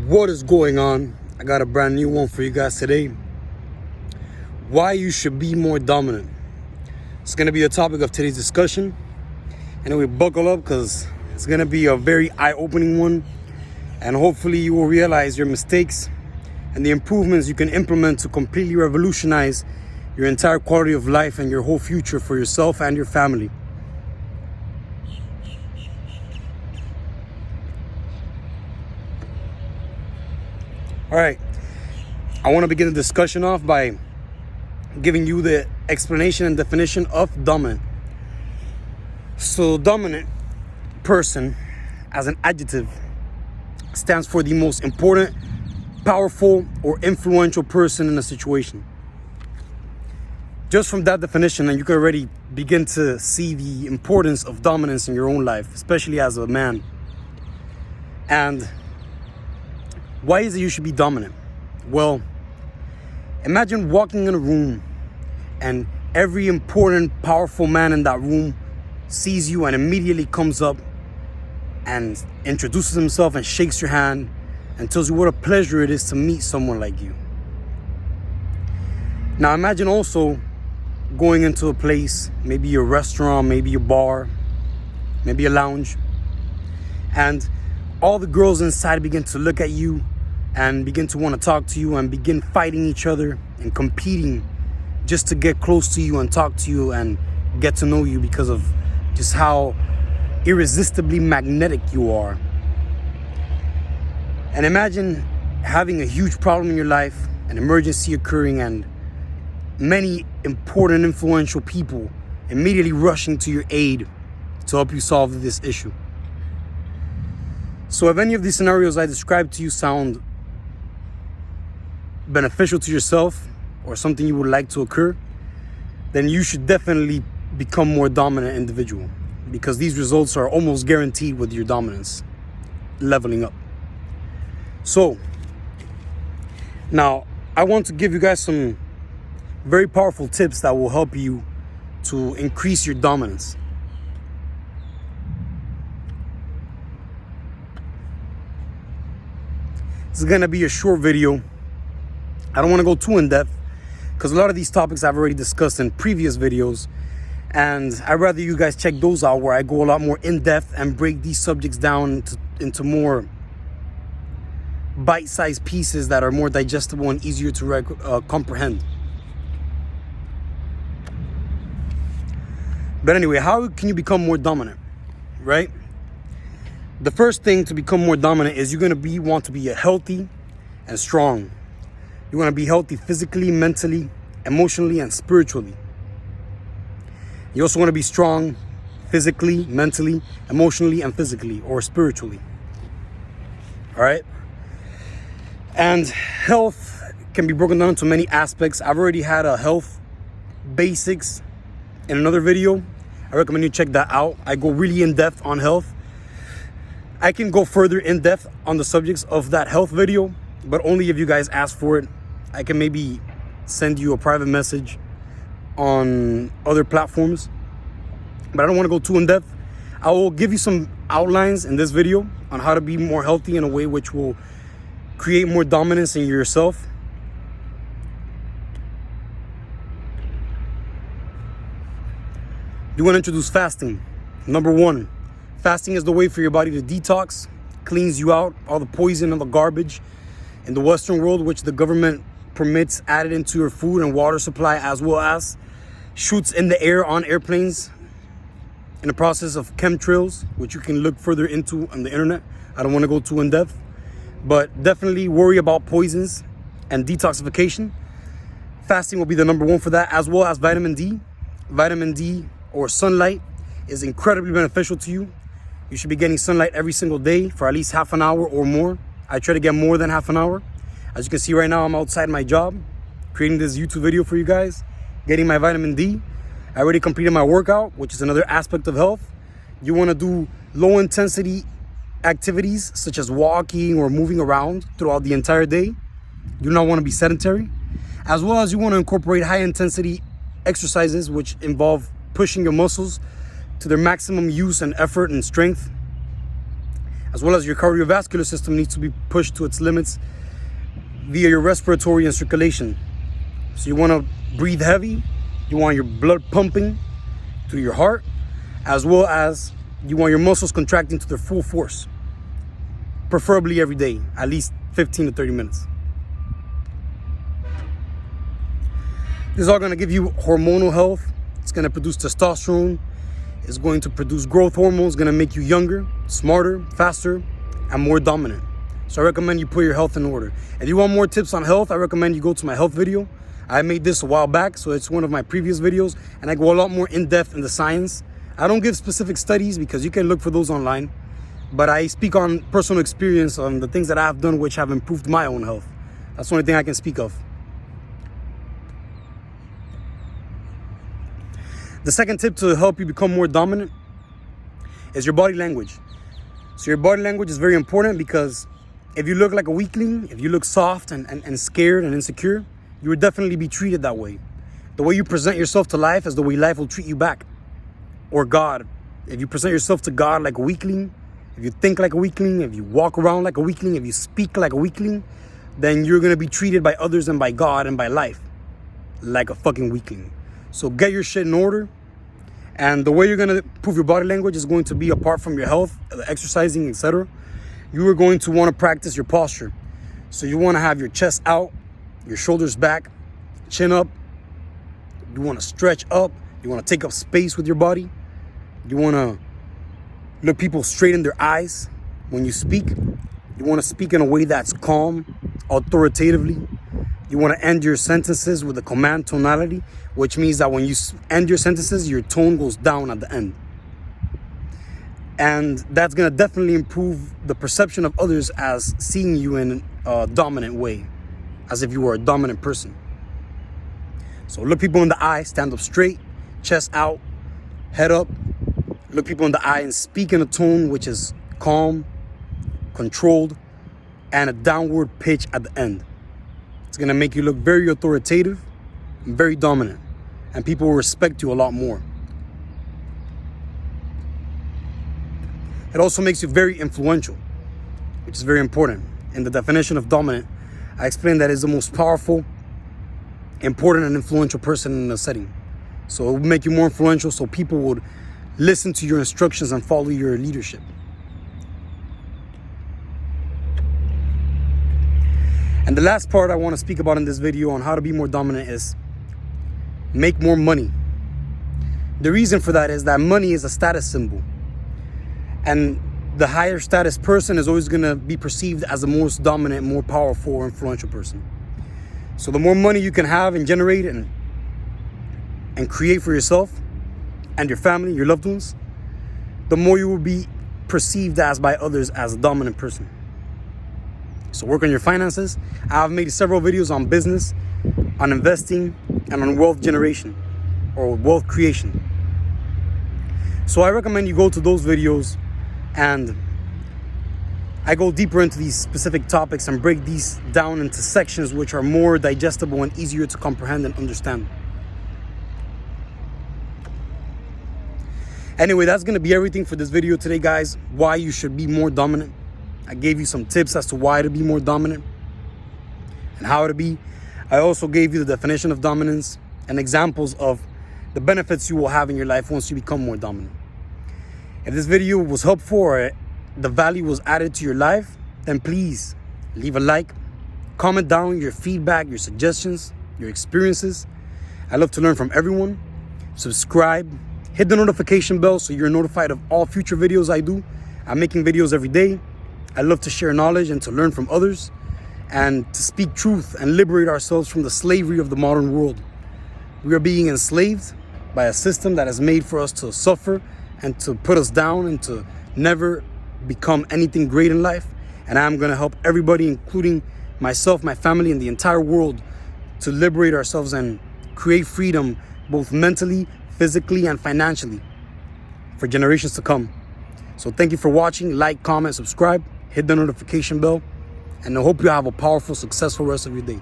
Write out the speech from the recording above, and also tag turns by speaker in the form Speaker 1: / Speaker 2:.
Speaker 1: What is going on? I got a brand new one for you guys today. Why you should be more dominant. It's going to be the topic of today's discussion. Anyway, buckle up because it's going to be a very eye-opening one. And hopefully you will realize your mistakes and the improvements you can implement to completely revolutionize your entire quality of life and your whole future for yourself and your family. All right, I want to begin the discussion off by giving you the explanation and definition of dominant. So dominant person as an adjective stands for the most important, powerful, or influential person in a situation. Just from that definition, and you can already begin to see the importance of dominance in your own life, especially as a man. And why is it you should be dominant? Well, imagine walking in a room and every important, powerful man in that room sees you and immediately comes up and introduces himself and shakes your hand and tells you what a pleasure it is to meet someone like you. Now imagine also going into a place, maybe a restaurant, maybe a bar, maybe a lounge, and all the girls inside begin to look at you and begin to want to talk to you and begin fighting each other and competing just to get close to you and talk to you and get to know you because of just how irresistibly magnetic you are. And imagine having a huge problem in your life, an emergency occurring, and many important, influential people immediately rushing to your aid to help you solve this issue. So if any of these scenarios I described to you sound beneficial to yourself or something you would like to occur, then you should definitely become more dominant individual, because these results are almost guaranteed with your dominance leveling up. So now I want to give you guys some very powerful tips that will help you to increase your dominance. This is going to be a short video. I don't want to go too in depth because a lot of these topics I've already discussed in previous videos, and I'd rather you guys check those out where I go a lot more in depth and break these subjects down into more bite-sized pieces that are more digestible and easier to comprehend. But anyway, how can you become more dominant, right? The first thing to become more dominant is you're going to want to be healthy and strong. You want to be healthy physically, mentally, emotionally, and spiritually. You also want to be strong physically, mentally, emotionally, and physically, or spiritually. All right? And health can be broken down into many aspects. I've already had a health basics in another video. I recommend you check that out. I go really in depth on health. I can go further in depth on the subjects of that health video, but only if you guys ask for it. I can maybe send you a private message on other platforms, but I don't want to go too in depth. I will give you some outlines in this video on how to be more healthy in a way which will create more dominance in yourself. You want to introduce fasting. Number one, fasting is the way for your body to detox, cleans you out, all the poison and the garbage in the Western world, which the government permits added into your food and water supply, as well as shoots in the air on airplanes in the process of chemtrails, which you can look further into on the internet. I don't want to go too in depth, but definitely worry about poisons and detoxification. Fasting will be the number one for that, as well as vitamin D. Vitamin D or sunlight is incredibly beneficial to you. You should be getting sunlight every single day for at least half an hour or more. I try to get more than half an hour. As you can see right now, I'm outside my job, creating this YouTube video for you guys, getting my vitamin D. I already completed my workout, which is another aspect of health. You want to do low intensity activities such as walking or moving around throughout the entire day. You do not want to be sedentary. As well as you want to incorporate high intensity exercises, which involve pushing your muscles to their maximum use and effort and strength. as well as your cardiovascular system needs to be pushed to its limits via your respiratory and circulation. So you want to breathe heavy, you want your blood pumping through your heart, as well as you want your muscles contracting to their full force, preferably every day, at least 15 to 30 minutes. This is all going to give you hormonal health. It's going to produce testosterone. It's going to produce growth hormones, going to make you younger, smarter, faster, and more dominant. So I recommend you put your health in order. If you want more tips on health, I recommend you go to my health video. I made this a while back, so it's one of my previous videos, and I go a lot more in-depth in the science. I don't give specific studies because you can look for those online, but I speak on personal experience on the things that I've done which have improved my own health. That's the only thing I can speak of. The second tip to help you become more dominant is your body language. So your body language is very important because if you look like a weakling, if you look soft and scared and insecure, you would definitely be treated that way. The way you present yourself to life is the way life will treat you back. Or God. If you present yourself to God like a weakling, if you think like a weakling, if you walk around like a weakling, if you speak like a weakling, then you're going to be treated by others and by God and by life like a fucking weakling. So get your shit in order. And the way you're going to improve your body language is going to be, apart from your health, exercising, etc. You are going to want to practice your posture. So you want to have your chest out, your shoulders back, chin up. You want to stretch up. You want to take up space with your body. You want to look people straight in their eyes when you speak. You want to speak in a way that's calm, authoritatively. You want to end your sentences with a command tonality, which means that when you end your sentences, your tone goes down at the end. And that's going to definitely improve the perception of others as seeing you in a dominant way, as if you were a dominant person. So look people in the eye, stand up straight, chest out, head up. Look people in the eye and speak in a tone which is calm, controlled, and a downward pitch at the end. It's going to make you look very authoritative and very dominant, and people will respect you a lot more. It also makes you very influential, which is very important. In the definition of dominant, I explained that it's the most powerful, important, and influential person in the setting. So it will make you more influential, so people would listen to your instructions and follow your leadership. And the last part I want to speak about in this video on how to be more dominant is make more money. The reason for that is that money is a status symbol. And the higher status person is always going to be perceived as the most dominant, more powerful, or influential person. So the more money you can have and generate and create for yourself and your family, your loved ones, the more you will be perceived as by others as a dominant person. So work on your finances. I've made several videos on business, on investing, and on wealth generation or wealth creation. So I recommend you go to those videos, and I go deeper into these specific topics and break these down into sections which are more digestible and easier to comprehend and understand. Anyway, that's going to be everything for this video today, guys. Why you should be more dominant. I gave you some tips as to why to be more dominant and how to be. I also gave you the definition of dominance and examples of the benefits you will have in your life once you become more dominant. If this video was helpful or the value was added to your life, then please leave a like, comment down your feedback, your suggestions, your experiences. I love to learn from everyone. Subscribe, hit the notification bell so you're notified of all future videos I do. I'm making videos every day. I love to share knowledge and to learn from others and to speak truth and liberate ourselves from the slavery of the modern world. We are being enslaved by a system that is made for us to suffer and to put us down and to never become anything great in life. And I'm going to help everybody, including myself, my family, and the entire world, to liberate ourselves and create freedom, both mentally, physically, and financially, for generations to come. So thank you for watching. Like, comment, subscribe, hit the notification bell, and I hope you have a powerful, successful rest of your day.